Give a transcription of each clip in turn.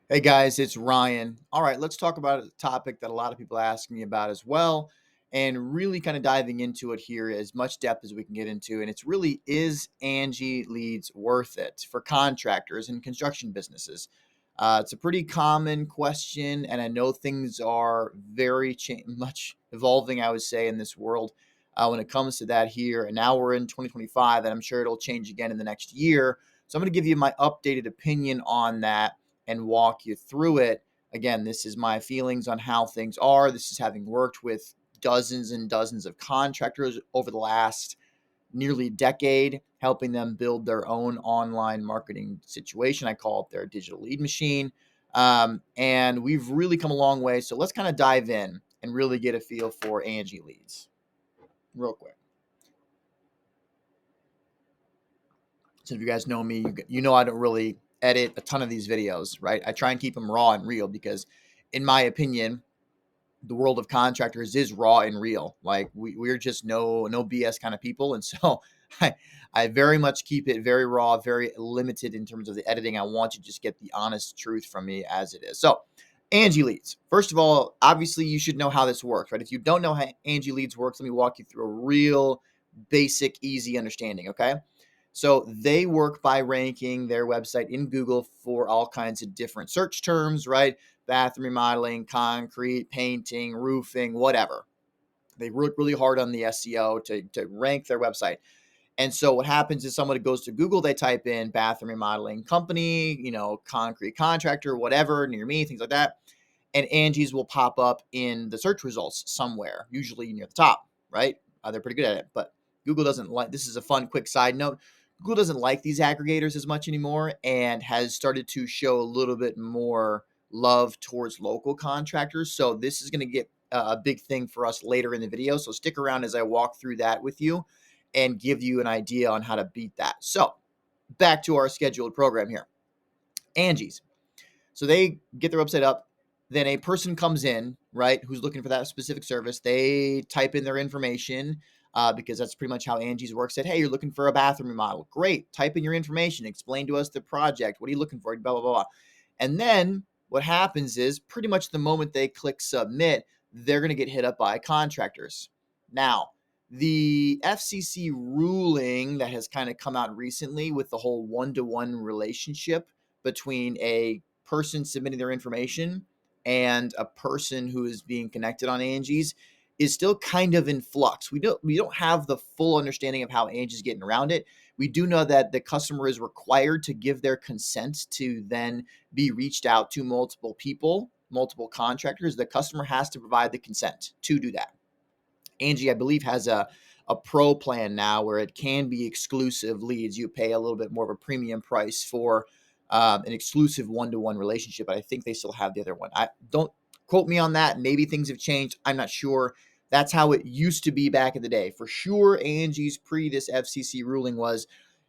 Hey guys, it's Ryan. All right, let's talk about a topic that a lot of people ask me about as well, and really kind of diving into it here as much depth as we can get into. And it's really, is Angi Leads worth it for contractors and construction businesses? It's a pretty common question, and I know things are very much evolving, I would say, in this world when it comes to that here. And now we're in 2025, and I'm sure it'll change again in the next year. So I'm going to give you my updated opinion on that and walk you through it. Again, this is my feelings on how things are. This is having worked with dozens and dozens of contractors over the last nearly decade, helping them build their own online marketing situation. I call it their digital lead machine. And we've really come a long way. So let's kind of dive in and really get a feel for Angi Leads real quick. So if you guys know me, you know I don't really edit a ton of these videos, right? I try and keep them raw and real because, in my opinion, the world of contractors is raw and real. Like we're just no BS kind of people, and so I I very much keep it very raw, very limited in terms of the editing. I want you to just get the honest truth from me as it is. So, Angi Leads. First of all, obviously you should know how this works, right? If you don't know how Angi Leads works, let me walk you through a real basic, easy understanding. Okay. So they work by ranking their website in Google for all kinds of different search terms, right? Bathroom remodeling, concrete, painting, roofing, whatever. They work really hard on the SEO to rank their website. And so what happens is someone goes to Google, they type in bathroom remodeling company, concrete contractor, whatever, near me, things like that. And Angie's will pop up in the search results somewhere, usually near the top, right? They're pretty good at it. But Google doesn't like, this is a fun, quick side note. Google doesn't like these aggregators as much anymore and has started to show a little bit more love towards local contractors. So this is going to get a big thing for us later in the video. So stick around as I walk through that with you and give you an idea on how to beat that. So back to our scheduled program here. Angie's. So they get their website up. Then a person comes in, right, who's looking for that specific service. They type in their information because that's pretty much how Angie's works. Said, hey, you're looking for a bathroom remodel. Great. Type in your information. Explain to us the project. What are you looking for? Blah, blah, blah, blah. And then what happens is pretty much the moment they click submit, they're going to get hit up by contractors. Now, the FCC ruling that has kind of come out recently with the whole one-to-one relationship between a person submitting their information and a person who is being connected on Angie's is still kind of in flux. We don't have the full understanding of how Angie's getting around it. We do know that the customer is required to give their consent to then be reached out to multiple people, multiple contractors. The customer has to provide the consent to do that. Angie, I believe, has a pro plan now where it can be exclusive leads. You pay a little bit more of a premium price for an exclusive one-to-one relationship, but I think they still have the other one. I don't quote me on that. Maybe things have changed. I'm not sure. That's how it used to be back in the day. For sure, Angie's pre this FCC ruling was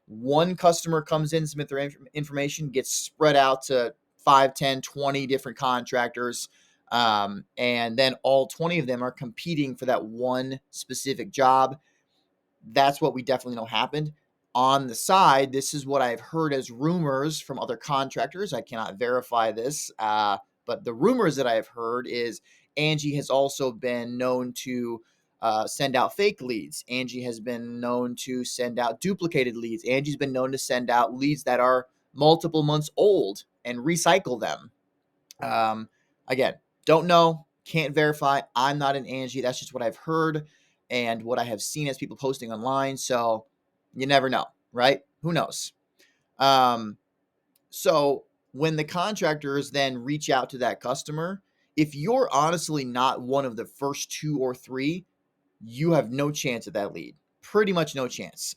one customer comes in, submit their information, gets spread out to 5, 10, 20 different contractors, and then all 20 of them are competing for that one specific job. That's what we definitely know happened. On the side, this is what I've heard as rumors from other contractors. I cannot verify this, but the rumors that I've heard is Angie has also been known to send out fake leads. Angie has been known to send out duplicated leads. Angie's been known to send out leads that are multiple months old and recycle them. Again, don't know, can't verify. I'm not an Angie. That's just what I've heard and what I have seen as people posting online. So you never know, right? Who knows? Um, so when the contractors then reach out to that customer, if you're honestly not one of the first two or three, you have no chance at that lead. Pretty much no chance.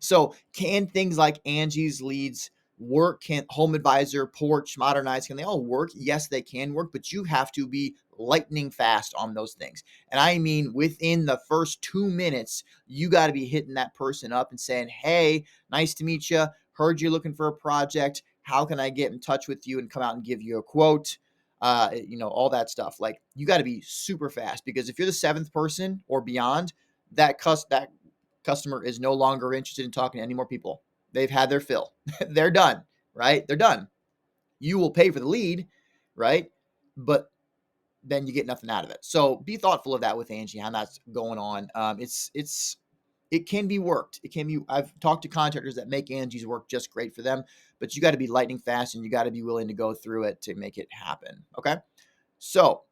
So can things like Angie's Leads work? Can Home Advisor, Porch, Modernize, can they all work? Yes, they can work, but you have to be lightning fast on those things. And I mean, within the first 2 minutes, you got to be hitting that person up and saying, hey, nice to meet you. Heard you're looking for a project. How can I get in touch with you and come out and give you a quote? All that stuff. Like, you got to be super fast, because if you're the seventh person or beyond, that customer is no longer interested in talking to any more people. They've had their fill. They're done, right? They're done. You will pay for the lead, right? But then you get nothing out of it. So be thoughtful of that with Angi, how that's going on. It can be worked. It can be. I've talked to contractors that make Angie's work just great for them, but you got to be lightning fast and you got to be willing to go through it to make it happen. Okay, so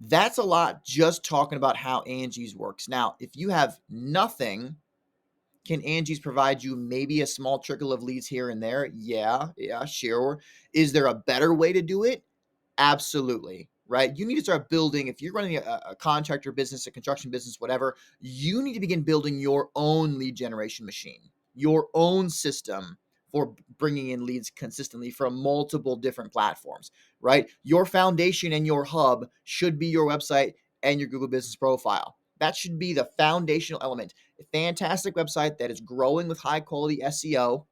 that's a lot just talking about how Angie's works. Now, if you have nothing, can Angie's provide you maybe a small trickle of leads here and there? Yeah, sure. Is there a better way to do it? Absolutely, right? You need to start building, if you're running a contractor business, a construction business, whatever, you need to begin building your own lead generation machine, your own system for bringing in leads consistently from multiple different platforms, right? Your foundation and your hub should be your website and your Google Business Profile. That should be the foundational element. A fantastic website that is growing with high quality SEO,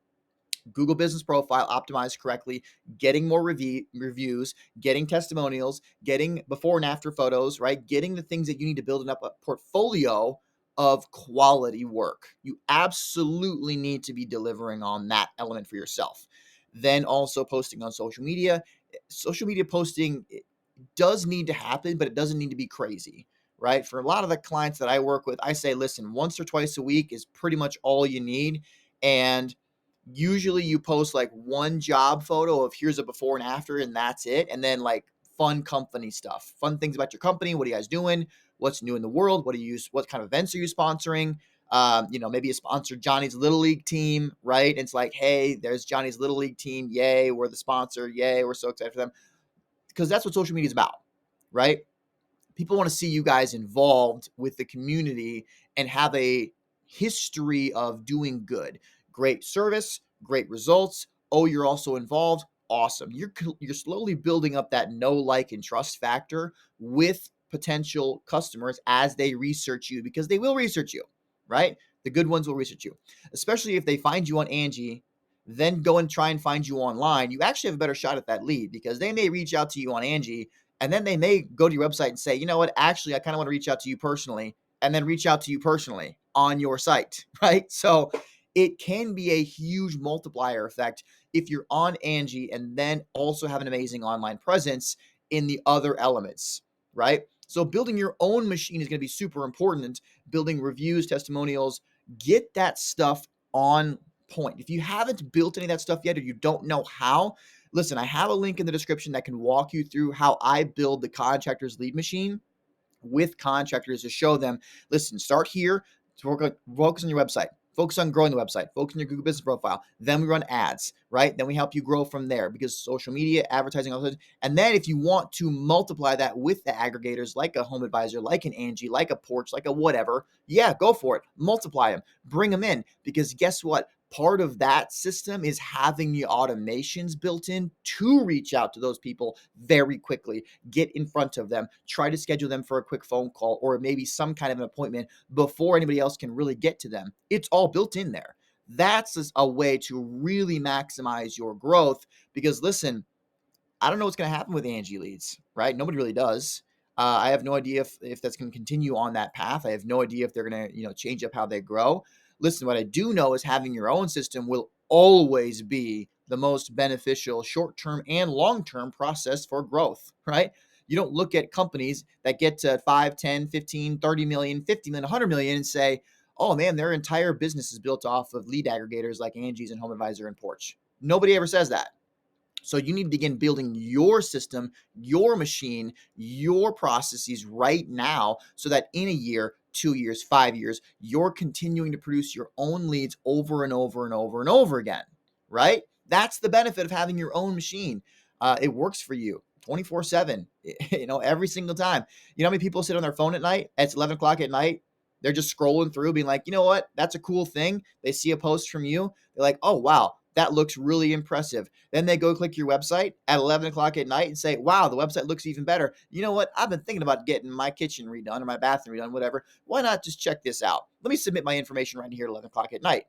Google Business Profile optimized correctly, getting more reviews, getting testimonials, getting before and after photos, right? Getting the things that you need to build up a portfolio of quality work. You absolutely need to be delivering on that element for yourself. Then also posting on social media. Social media posting does need to happen, but it doesn't need to be crazy, right? For a lot of the clients that I work with, I say, listen, once or twice a week is pretty much all you need. And usually you post like one job photo of here's a before and after, and that's it. And then like fun company stuff, fun things about your company. What are you guys doing? What's new in the world? What kind of events are you sponsoring? Maybe you sponsor Johnny's Little League team, right? It's like, hey, there's Johnny's Little League team. Yay, we're the sponsor. Yay, we're so excited for them. Because that's what social media is about, right? People want to see you guys involved with the community and have a history of doing good, great service, great results. Oh, you're also involved. Awesome. You're slowly building up that know, like, and trust factor with potential customers as they research you, because they will research you, right? The good ones will research you, especially if they find you on Angi, then go and try and find you online. You actually have a better shot at that lead, because they may reach out to you on Angi and then they may go to your website and say, you know what, actually, I kind of want to reach out to you personally, and then reach out to you personally on your site, right? So it can be a huge multiplier effect if you're on Angi and then also have an amazing online presence in the other elements, right? So building your own machine is going to be super important. Building reviews, testimonials, get that stuff on point. If you haven't built any of that stuff yet, or you don't know how, listen, I have a link in the description that can walk you through how I build the contractor's lead machine with contractors to show them, listen, start here, to focus on your website, focus on growing the website, focus on your Google Business Profile. Then we run ads, right? Then we help you grow from there, because social media, advertising, and then if you want to multiply that with the aggregators like a Home Advisor, like an Angi, like a Porch, like a whatever, yeah, go for it. Multiply them, bring them in, because guess what? Part of that system is having the automations built in to reach out to those people very quickly, get in front of them, try to schedule them for a quick phone call or maybe some kind of an appointment before anybody else can really get to them. It's all built in there. That's a way to really maximize your growth, because listen, I don't know what's going to happen with Angi Leads, right? Nobody really does. I have no idea if that's going to continue on that path. I have no idea if they're going to, change up how they grow. Listen, what I do know is having your own system will always be the most beneficial short-term and long-term process for growth, right? You don't look at companies that get to 5, 10, 15, 30 million, 50 million, 100 million and say, oh man, their entire business is built off of lead aggregators like Angie's and Home Advisor and Porch. Nobody ever says that. So you need to begin building your system, your machine, your processes right now, so that in a year, 2 years, 5 years, you're continuing to produce your own leads over and over and over and over again, right? That's the benefit of having your own machine. It works for you 24/7, every single time. You know how many people sit on their phone at night? It's 11 o'clock at night. They're just scrolling through being like, you know what? That's a cool thing. They see a post from you. They're like, oh, wow, that looks really impressive. Then they go click your website at 11 o'clock at night and say, wow, the website looks even better. You know what? I've been thinking about getting my kitchen redone or my bathroom redone, whatever. Why not just check this out? Let me submit my information right here at 11 o'clock at night.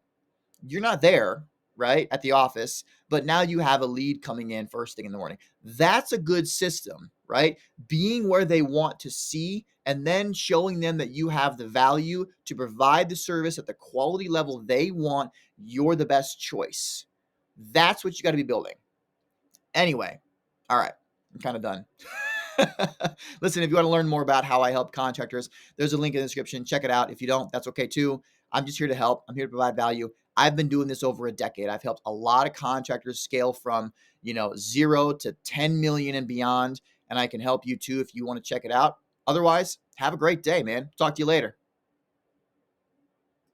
You're not there, right, at the office, but now you have a lead coming in first thing in the morning. That's a good system, right? Being where they want to see and then showing them that you have the value to provide the service at the quality level they want. You're the best choice. That's what you got to be building. Anyway, all right, I'm kind of done. Listen, if you want to learn more about how I help contractors, there's a link in the description. Check it out. If you don't, that's okay too. I'm just here to help. I'm here to provide value. I've been doing this over a decade. I've helped a lot of contractors scale from, 0 to 10 million and beyond. And I can help you too if you want to check it out. Otherwise, have a great day, man. Talk to you later.